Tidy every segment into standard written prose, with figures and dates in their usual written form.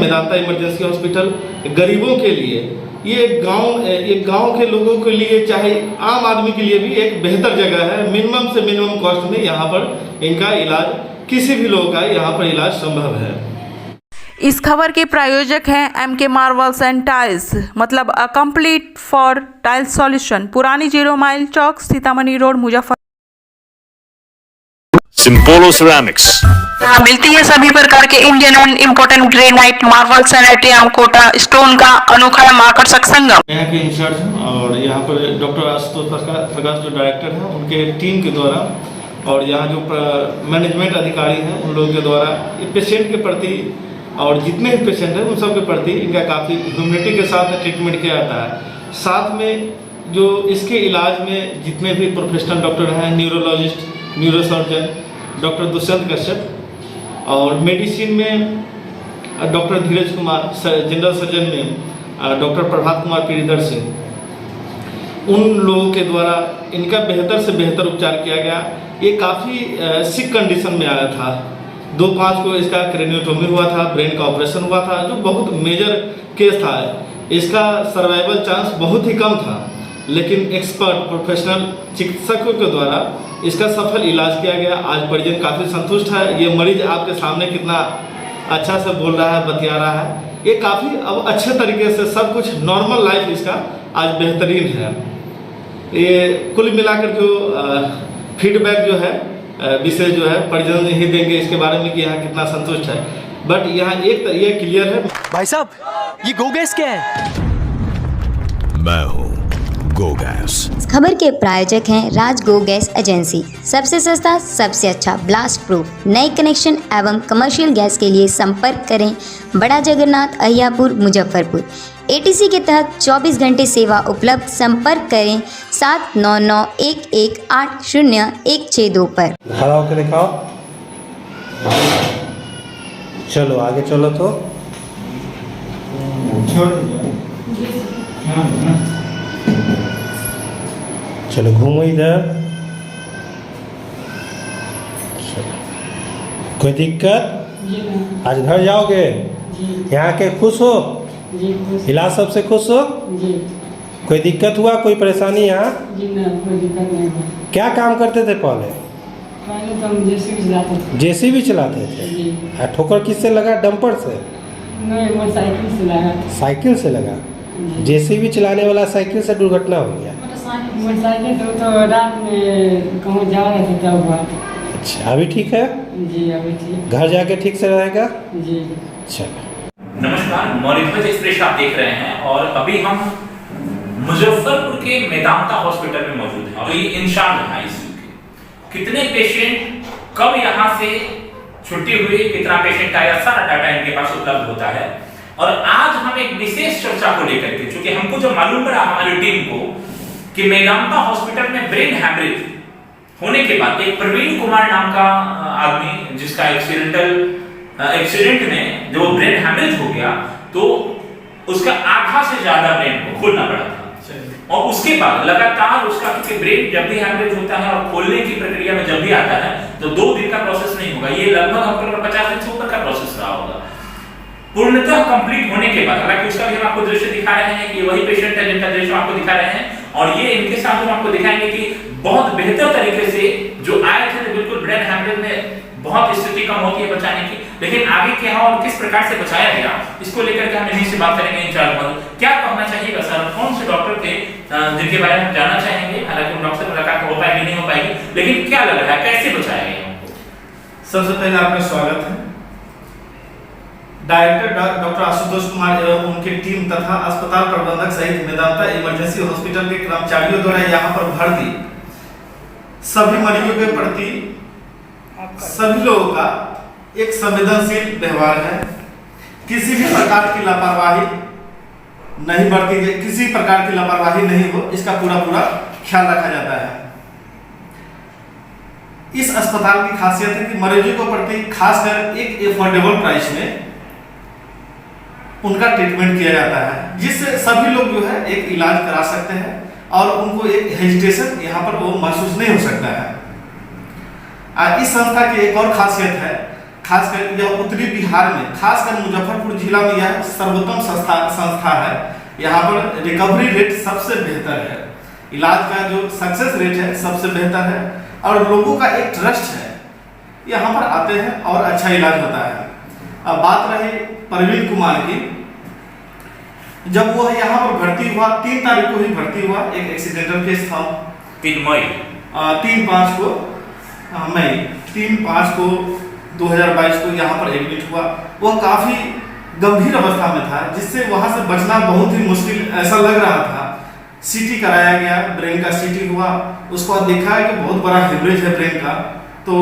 Medanta emergency hospital गरीबों के लिए, ये एक गांव के लोगों के लिए, चाहे आम आदमी के लिए भी एक बेहतर जगह है। मिनिमम से मिनिमम कॉस्ट में यहाँ पर इनका इलाज, किसी भी लोग का यहाँ पर इलाज संभव है। इस खबर के प्रायोजक हैं MK मार्बल्स एंड टाइल्स, मतलब a complete for tiles solution, पुरानी 0 mile Chowk, Sitamarhi road, Muzaffarpur. Simpolo ceramics मिलती है सभी प्रकार के Indian and important granite, marble, sanitary, Kota stone का अनोखा आकर्षक संगम। यहाँ के इंचार्ज हैं और यहाँ पर डॉक्टर आशुतोष प्रकाश जो डायरेक्टर हैं, उनके टीम के द्वारा और यहाँ जो मैनेजमेंट अधिकारी हैं उन लोगों के द्वारा पेशेंट के प्रति और जितने भी पेशेंट हैं उन सब के प्रति इनका काफ़ी ह्यूमिनिटी के साथ ट्रीटमेंट किया जाता है। साथ में जो इसके इलाज में जितने भी प्रोफेशनल डॉक्टर हैं, neurologist, neurosurgeon doctor Dushyant Kashyap, और मेडिसिन में डॉक्टर धीरज कुमार, जनरल सर्जन में डॉक्टर प्रभात कुमार प्रियदर्शी, उन लोगों के द्वारा इनका बेहतर से बेहतर उपचार किया गया। ये काफ़ी सिक कंडीशन में आया था, 2-5 को इसका क्रेनियोटोमी हुआ था, ब्रेन का ऑपरेशन हुआ था, जो बहुत मेजर केस था। इसका सर्वाइवल चांस बहुत ही कम था, लेकिन एक्सपर्ट प्रोफेशनल चिकित्सकों के द्वारा इसका सफल इलाज किया गया। आज परिजन काफ़ी संतुष्ट है। ये मरीज आपके सामने कितना अच्छा से बोल रहा है, बतिया रहा है। ये काफ़ी अब अच्छे तरीके से सब कुछ नॉर्मल लाइफ इसका आज बेहतरीन है। ये कुल मिलाकर जो फीडबैक जो है, विषय जो है परिजन ही देंगे इसके बारे में कि यहाँ कितना संतुष्ट है। बट यहाँ एक ये क्लियर है। भाई साहब, ये गो गैस क्या है? मैं हूँ गो गैस। इस खबर के प्रायोजक हैं राज गो गैस एजेंसी। सबसे सस्ता, सबसे अच्छा, ब्लास्ट प्रूफ। नए कनेक्शन एवं कमर्शियल गैस के लिए संपर्क करें बड़ा जगन्नाथ, अहियापुर, मुजफ्फरपुर। ATC के तहत 24 घंटे सेवा उपलब्ध। संपर्क करें 7991180162 पर। खड़ा होकर दिखाओ। चलो आगे चलो तो। चलो घूमो इधर। कोई दिक्कत? आज घर जाओगे? यहाँ के खुश हो? इलाज सबसे खुश हो? कोई दिक्कत हुआ, कोई परेशानी यहाँ? कोई दिक्कत नहीं हुआ। क्या काम करते थे पहले? पहले तो हम JCB चलाते थे। JCB चलाते थे। ठोकर किससे लगा? डंपर से? नहीं, मोटरसाइकिल से लगा। साइकिल से लगा? JCB चलाने वाला साइकिल से दुर्घटना हो गया? मोटरसाइकिल तो रात में कहूँ जा रहे थे तब हुआ। अच्छा, अभी ठीक है? जी अभी ठीक। घर जाके ठीक से रहेगा? जी। चलो। नमस्कार, मॉनिटर एक्सप्रेस आप देख रहे हैं और अभी हम मुजफ्फरपुर के मेदांता हॉस्पिटल में मौजूद हैं। तो ये इंचार्ज है ICU के। कितने पेशेंट कब यहाँ से छुट्टी हुई, कितना पेशेंट आया, सारा डाटा इनके पास उपलब्ध होता है। और आज हम एक विशेष चर्चा को लेकर के, चूंकि हमको जब मालूम पड़ा हमारी टीम को कि मेदांता हॉस्पिटल में ब्रेन हैमरेज होने के बाद एक प्रवीण कुमार नाम का आदमी, जिसका एक्सीडेंट में जो ब्रेन हैमरेज हो गया, तो उसका आधा से ज्यादा ब्रेन को खोलना पड़ा था। और उसके बाद लगातार उसका, क्योंकि ब्रेन जब भी हैमरेज होता है और खोलने की प्रक्रिया में जब भी आता है तो 2 दिन का प्रोसेस नहीं होगा, ये लगभग हमको 50 दिन से ऊपर का प्रोसेस रहा होगा। पूर्णतः कंप्लीट होने के बाद, हालांकि उसका भी हम आपको दृश्य दिखा रहे हैं कि वही पेशेंट है जिनका दृश्य आपको दिखा रहे हैं, और ये इनके साथ हम आपको दिखाएंगे कि बहुत बेहतर तरीके से जो आए थे, तो बिल्कुल ब्रेन हैमरेज में बहुत स्थिति कम होती है बचाने की, लेकिन आगे क्या और किस प्रकार से बचाया गया, इसको लेकर के हम इन्हीं से बात करेंगे। इंचार्ज महोदय, क्या कहना चाहिएगा सर? कौन से डॉक्टर थे जिनके बारे में हम जानना चाहेंगे? हालांकि उन डॉक्टर से मुलाकात हो पाएगी नहीं हो पाएगी, लेकिन क्या लग रहा है, कैसे बचाया गया उनको? सबसे पहले आपका स्वागत है। डायरेक्टर डॉक्टर आशुतोष कुमार एवं उनकी टीम तथा अस्पताल प्रबंधक सहित मेदांता इमरजेंसी हॉस्पिटल के कर्मचारियों द्वारा यहाँ पर भर्ती सभी मरीजों के प्रति सभी लोगों का एक संवेदनशील व्यवहार है। किसी भी प्रकार की लापरवाही नहीं बरती जाए, किसी प्रकार की लापरवाही नहीं हो, इसका पूरा ख्याल रखा जाता है। इस अस्पताल की खासियत है कि मरीजों को प्रति खासकर एक एफोर्डेबल प्राइस में उनका ट्रीटमेंट किया जाता है, जिससे सभी लोग जो है एक इलाज करा सकते हैं और उनको एक हेजिटेशन यहाँ पर वो महसूस नहीं हो सकता है। इस संस्था की एक और खासियत है, खासकर यह उत्तरी बिहार में, खासकर मुजफ्फरपुर जिला में यह सर्वोत्तम संस्था है। यहाँ पर रिकवरी रेट सबसे बेहतर है, इलाज का जो सक्सेस रेट है सबसे बेहतर है, और लोगों का एक ट्रस्ट है, यहाँ पर आते हैं और अच्छा इलाज होता है। अब बात रही प्रवीण कुमार की, जब वह यहाँ पर भर्ती हुआ 3 तारीख को ही भर्ती हुआ, एक एक्सीडेंटल केस था 3 मई 3/5 को मई 3/5 को 2022 को यहाँ पर एडमिट हुआ। वह काफ़ी गंभीर अवस्था में था, जिससे वहाँ से बचना बहुत ही मुश्किल ऐसा लग रहा था। सीटी कराया गया, ब्रेन का सीटी हुआ, उसके बाद देखा है कि बहुत बड़ा हेमरेज है ब्रेन का, तो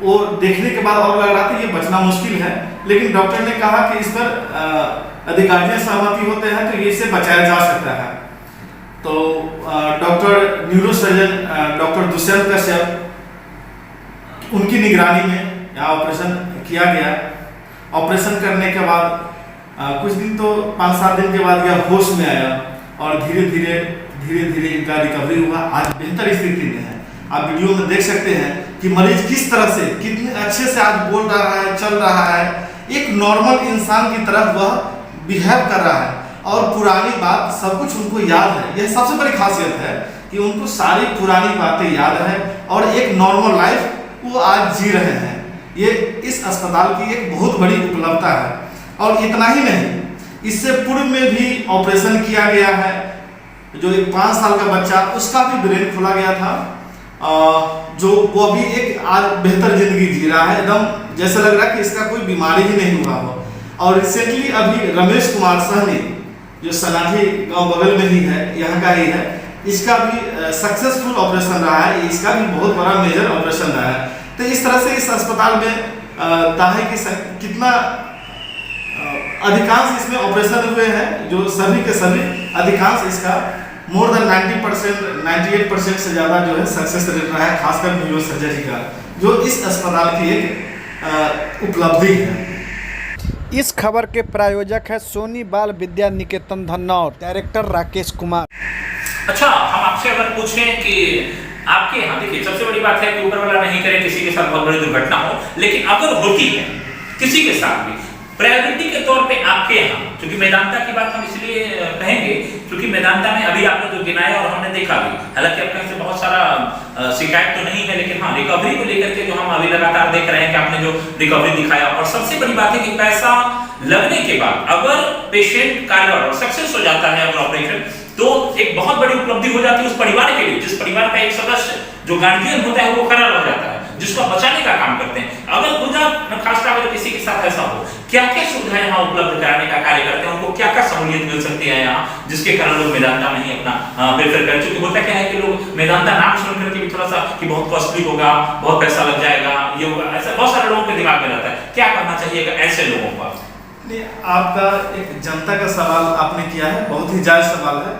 वो देखने के बाद और लग रहा था ये बचना मुश्किल है, लेकिन डॉक्टर ने कहा कि इस पर अधिकारियों सहमति होते हैं तो ये इसे बचाया जा सकता है। तो doctor neurosurgeon doctor Dushyant Kashyap उनकी निगरानी में यहाँ ऑपरेशन किया गया। ऑपरेशन करने के बाद कुछ दिन तो 5-7 दिन के बाद यह होश में आया और धीरे धीरे इनका रिकवरी हुआ। आज बेहतर स्थिति में है। आप वीडियो में देख सकते हैं कि मरीज किस तरह से, कितने अच्छे से आज बोल रहा है, चल रहा है, एक नॉर्मल इंसान की तरह वह बिहेव कर रहा है, और पुरानी बात सब कुछ उनको याद है। यह सबसे बड़ी खासियत है कि उनको सारी पुरानी बातें याद है और एक नॉर्मल लाइफ वो आज जी रहे हैं। ये इस अस्पताल की एक बहुत बड़ी उपलब्धता है। और इतना ही नहीं, इससे पूर्व में भी ऑपरेशन किया गया है। जो एक 5 साल का बच्चा, उसका भी ब्रेन खोला गया था, जो वो भी एक आज बेहतर जिंदगी जी रहा है, एकदम जैसे लग रहा है कि इसका कोई बीमारी ही नहीं हुआ हो। और रिसेंटली अभी रमेश कुमार सहनी, जो सलाठी गांव बगल में ही है, यहाँ का ही है, इसका भी सक्सेसफुल ऑपरेशन रहा है। इसका भी बहुत बड़ा मेजर ऑपरेशन रहा है। तो इस तरह से इस अस्पताल में ताहे की कितना अधिकांश इसमें ऑपरेशन हुए हैं, जो सभी के सभी अधिकांश इसका मोर देन 90%, 98% से ज़्यादा जो है सक्सेस रेट रहा है, खासकर न्यूरो सर्जरी का, जो इस अस्पताल की एक उपलब्धि है। इस खबर के प्रायोजक है सोनी बाल विद्या निकेतन धन्नौर, डायरेक्टर राकेश कुमार। अच्छा, हम आपसे अगर पूछें कि आपके यहाँ, देखिए सबसे बड़ी बात है कि ऊपर वाला नहीं करे किसी के साथ बहुत बड़ी दुर्घटना हो, लेकिन अगर होती है किसी के साथ भी, प्रायोरिटी के तौर पे आपके यहाँ, क्योंकि मेदांता की बात हम इसलिए कहेंगे क्योंकि मेदांता में अभी आपने जो गिनाया और हमने देखा भी, हालांकि आपके से बहुत सारा शिकायत तो नहीं है, लेकिन हाँ रिकवरी को लेकर के जो हम अभी लगातार देख रहे हैं कि आपने जो रिकवरी दिखाया, और सबसे बड़ी बात है कि पैसा लगने के बाद अगर पेशेंट कार्यवर और सक्सेस हो जाता है अगर ऑपरेशन, तो एक बहुत बड़ी उपलब्धि हो जाती है उस परिवार के लिए, जिस परिवार का एक सदस्य जो गार्जियन होता है वो खड़ा रह जाता है, जिसको बचाने का काम करते हैं। अगर खुदा खासतौर पर किसी के साथ ऐसा हो, क्या क्या सुविधाएं यहाँ उपलब्ध कराने का कार्य करते हैं, उनको क्या क्या सहूलियत मिल सकती है यहाँ, जिसके कारण लोग मेदांता में ही अपना प्रेफर करें। क्योंकि होता क्या है कि लोग मेदांता नाम सुन करके भी थोड़ा सा कि बहुत कॉस्टली होगा, बहुत पैसा लग जाएगा, ये होगा, ऐसा बहुत सारे लोगों के दिमाग में रहता है। क्या करना चाहिए ऐसे लोगों को? आपका एक जनता का सवाल आपने किया है, बहुत ही जायज सवाल है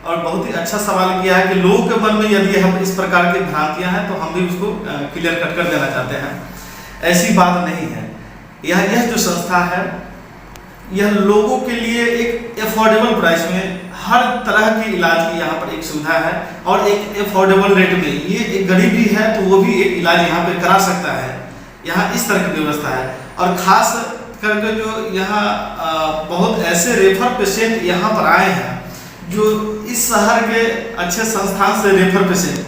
और बहुत ही अच्छा सवाल किया है कि लोगों के मन में यदि हम इस प्रकार की भ्रांतियां हैं तो हम भी उसको क्लियर कट कर देना चाहते हैं। ऐसी बात नहीं है। यह जो संस्था है, यह लोगों के लिए एक अफोर्डेबल प्राइस में हर तरह के इलाज की यहाँ पर एक सुविधा है, और एक अफोर्डेबल रेट में। ये एक गरीब भी है तो वो भी एक इलाज यहाँ पे करा सकता है। यहाँ इस तरह की व्यवस्था है। और खास करके जो यहाँ बहुत ऐसे रेफर पेशेंट यहाँ पर आए हैं, जो इस शहर के अच्छे संस्थान से रेफर पेशेंट,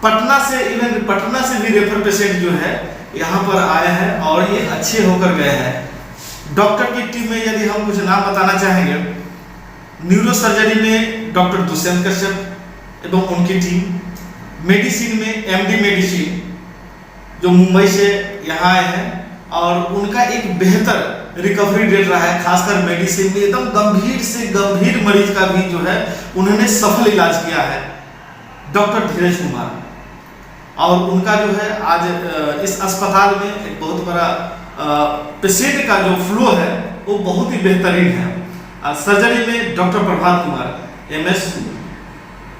पटना से, इवन पटना से भी रेफर पेशेंट जो है यहाँ पर आए हैं और ये अच्छे होकर गए हैं। डॉक्टर की टीम में यदि हम कुछ नाम बताना चाहेंगे, न्यूरो सर्जरी में डॉक्टर दुष्यंत कश्यप एवं उनकी टीम, मेडिसिन में एमडी मेडिसिन जो मुंबई से यहाँ आए हैं, और उनका एक बेहतर रिकवरी रेट रहा है। खासकर मेडिसिन में एकदम गंभीर से गंभीर मरीज का भी जो है उन्होंने सफल इलाज किया है, डॉक्टर धीरज कुमार। और उनका जो है आज इस अस्पताल में एक बहुत बड़ा पेशेंट का जो फ्लो है वो बहुत ही बेहतरीन है। सर्जरी में डॉक्टर प्रभात कुमार MS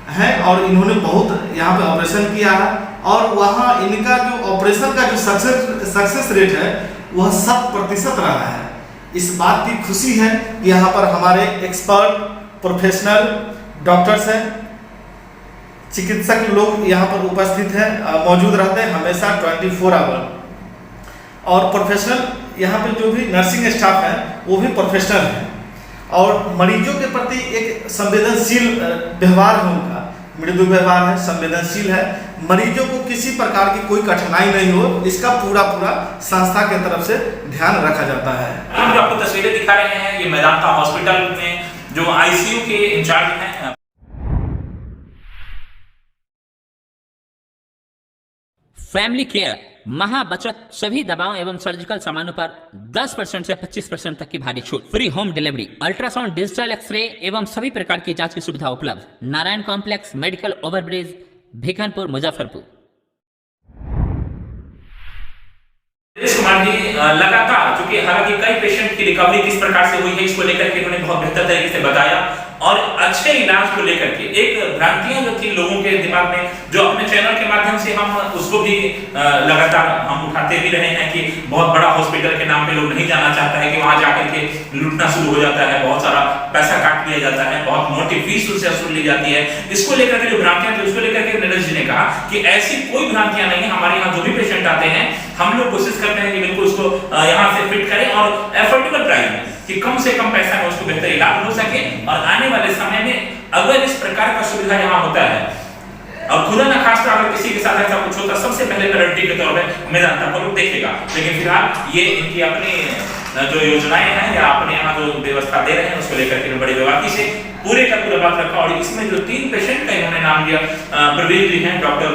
है, और इन्होंने बहुत यहाँ पे ऑपरेशन किया है, और वहाँ इनका जो ऑपरेशन का जो सक्सेस रेट है वह 100% रहा है। इस बात की खुशी है कि यहाँ पर हमारे एक्सपर्ट प्रोफेशनल डॉक्टर्स हैं, चिकित्सक लोग यहाँ पर उपस्थित हैं, मौजूद रहते हैं हमेशा 24 आवर। और प्रोफेशनल यहाँ पे जो भी नर्सिंग स्टाफ है वो भी प्रोफेशनल है और मरीजों के प्रति एक संवेदनशील व्यवहार है उनका, मृदु व्यवहार है, संवेदनशील है। मरीजों को किसी प्रकार की कोई कठिनाई नहीं हो, इसका पूरा संस्था के तरफ से ध्यान रखा जाता है। हम जो आपको तस्वीरें दिखा रहे हैं ये मेदांता हॉस्पिटल में जो आईसीयू के इंचार्ज हैं। फैमिली केयर महा बचत सभी दवाओं एवं सर्जिकल सामानों पर 10% से 25% तक की भारी छूट, free home delivery, ultrasound, digital x ray एवं सभी प्रकार की जांच की सुविधा उपलब्ध। Narayan complex, medical overbridge, Bhikhanpur, Muzaffarpur. Kumar ji लगातार, चूंकि हालांकि कई पेशेंट की रिकवरी किस प्रकार से हुई है इसको लेकर के उन्होंने बहुत बेहतर तरीके से बताया और अच्छे इलाज को लेकर के एक भ्रांतियां जो थी लोगों के दिमाग में, जो अपने चैनल के माध्यम से हम उसको भी लगातार हम उठाते भी रहे हैं कि बहुत बड़ा हॉस्पिटल के नाम पे लोग नहीं जाना चाहता है कि वहां जाकर के लूटना शुरू हो जाता है, बहुत सारा पैसा काट लिया जाता है, बहुत मोटी फीस उनसे वसूल ली जाती है। इसको लेकर के जो भ्रांतियां थी उसको लेकर के नीरज जी ने कहा कि ऐसी कोई भ्रांतियां नहीं है। हमारे यहाँ जो भी पेशेंट आते हैं हम लोग कोशिश करते हैं कि बिल्कुल उसको यहाँ से फिट करें और एफोर्डेबल प्राइस में कि कम से कम पैसा में उसको बेहतर इलाज हो सके और आने वाले समय में अगर इस प्रकार का सुविधा यहाँ होता है और खुदा न खास्ता अगर किसी के साथ ऐसा कुछ होता सबसे पहले प्रायोरिटी के तौर पे मेदांता को लोग देखेगा। लेकिन फिलहाल ये इनकी अपनी जो योजनाएं हैं या अपने यहाँ जो व्यवस्था दे रहे हैं उसको लेकर के बड़ी व्यवस्था से पूरे का पूरा बात रखा। और इसमें जो 3 पेशेंट का इन्होंने नाम दिया, प्रवीण जी हैं, डॉक्टर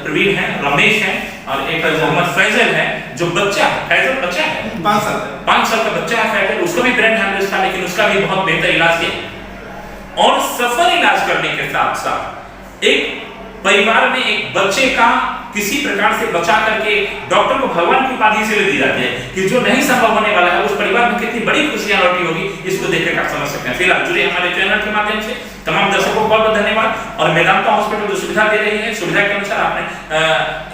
प्रवीण हैं, रमेश हैं और एक मोहम्मद फैजल है जो बच्चा है, फैजल बच्चा है 5 साल का बच्चा है फैजल, उसको भी ब्रेन हेमरेज था लेकिन उसका भी बहुत बेहतर इलाज किया। और सफल इलाज करने के साथ साथ एक परिवार में एक बच्चे का किसी प्रकार से बचा करके डॉक्टर को भगवान की उपाधि से दी जाती है कि जो नहीं संभव होने वाला है उस परिवार में कितनी बड़ी खुशियां लौटी होगी, इसको देखकर आप समझ सकते हैं। फिलहाल जुड़े हमारे चैनल के माध्यम से तमाम दर्शकों को बहुत बहुत धन्यवाद। और मेदांता हॉस्पिटल जो सुविधा दे रही है, सुविधा के अनुसार आपने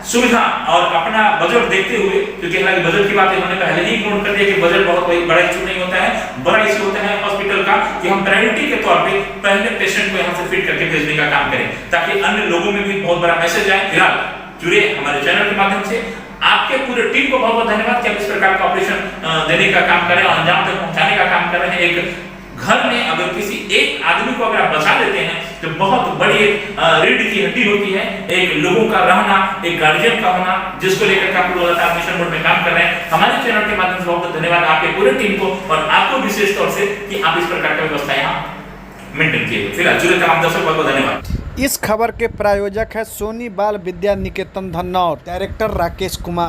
सुविधा और अपना बजट देखते हुए, क्योंकि हालांकि बजट की बात इन्होंने पहले ही नोट कर दिया कि बजट बहुत कोई बड़ा इशू नहीं होता है। बड़ा इशू होता है हॉस्पिटल का कि हम प्रायोरिटी के तौर पे पहले पेशेंट को यहाँ से फिट करके भेजने का काम करें ताकि अन्य लोगों में भी बहुत बड़ा मैसेज आए। फिलहाल जुड़े हमारे चैनल के माध्यम से आपके पूरे टीम को बहुत बहुत धन्यवाद कि आप इस प्रकार का ऑपरेशन देने का काम कर रहे हैं और अंजाम तक पहुंचाने का काम कर रहे हैं। एक घर में अगर किसी एक आदमी को अगर आप बचा लेते हैं तो बहुत बड़ी रीढ़ की हड्डी होती है एक लोगों का रहना, एक गार्जियन का होना, जिसको लेकर आप लगातार मिशन मोड में काम कर रहे हैं। हमारे चैनल के माध्यम से बहुत बहुत धन्यवाद आपके पूरे टीम को और आपको विशेष तौर से कि आप इस प्रकार का व्यवस्था यहाँ मेंटेन किए। फिलहाल जुड़े तमाम दर्शकों को बहुत बहुत धन्यवाद। इस खबर के प्रायोजक है सोनी बाल विद्या निकेतन धन्नौर, डायरेक्टर राकेश कुमार।